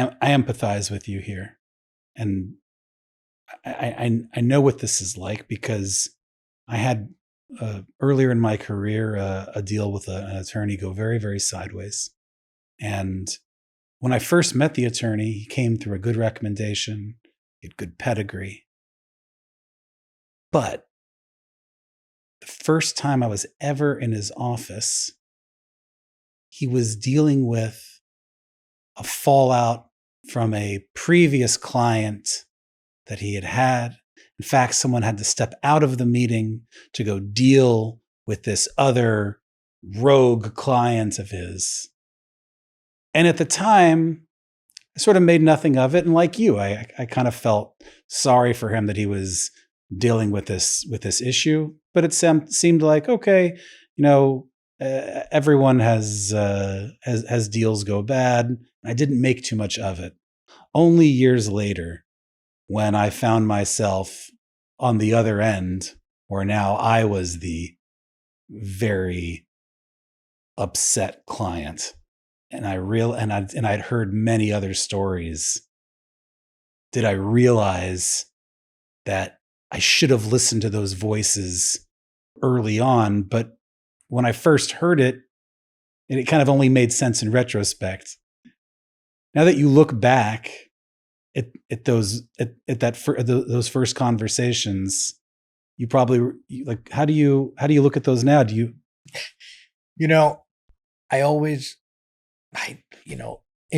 I empathize with you here, and I know what this is like because I had earlier in my career a deal with an attorney go very, very sideways. And when I first met the attorney, he came through a good recommendation, he had good pedigree. But the first time I was ever in his office, he was dealing with a fallout from a previous client that he had had. In fact, someone had to step out of the meeting to go deal with this other rogue client of his. And at the time, I sort of made nothing of it. And like you, I kind of felt sorry for him that he was dealing with this issue. But it seemed like, okay, everyone has deals go bad. I didn't make too much of it. Only years later, when I found myself on the other end, where now I was the very upset client, and I'd heard many other stories, did I realize that I should have listened to those voices early on. But when I first heard it, it kind of only made sense in retrospect. Now that you look back at those first conversations, you probably like, how do you look at those now? Do you? In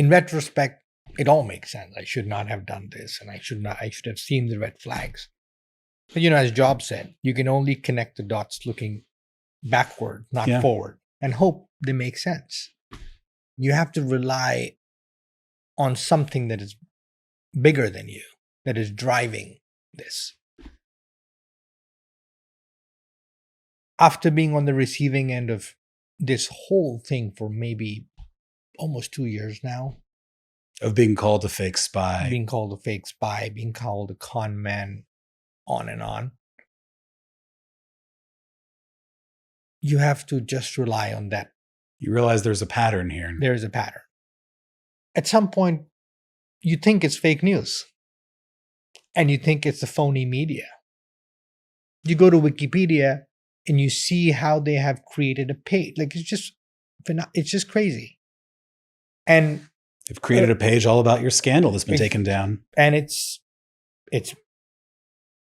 retrospect, it all makes sense. I should not have done this, and I should have seen the red flags. But as Job said, you can only connect the dots looking backward, not forward, and hope they make sense. You have to rely on something that is bigger than you, that is driving this. After being on the receiving end of this whole thing for maybe almost 2 years now, of being called a fake spy, being called a con man, on and on, you have to just rely on that. You realize there's a pattern here. There's a pattern. At some point, you think it's fake news, and you think it's the phony media. You go to Wikipedia and you see how they have created a page. Like, it's just crazy. And they've created a page all about your scandal that's been taken down. And it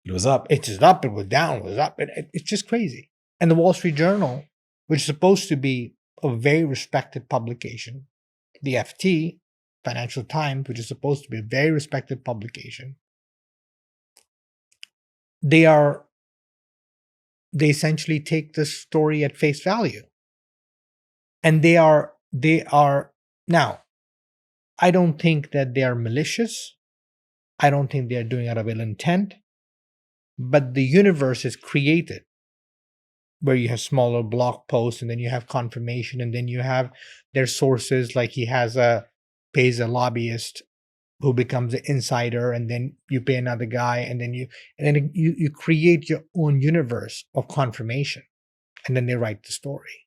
was up. It was up, it was down, it was up. It's just crazy. And the Wall Street Journal, which is supposed to be a very respected publication, the FT, Financial Times, which is supposed to be a very respected publication, they essentially take this story at face value. And they are now, I don't think that they are malicious. I don't think they are doing out of ill intent. But the universe is created where you have smaller blog posts, and then you have confirmation, and then you have their sources, like he pays a lobbyist who becomes an insider, and then you pay another guy, and then you create your own universe of confirmation, and then they write the story.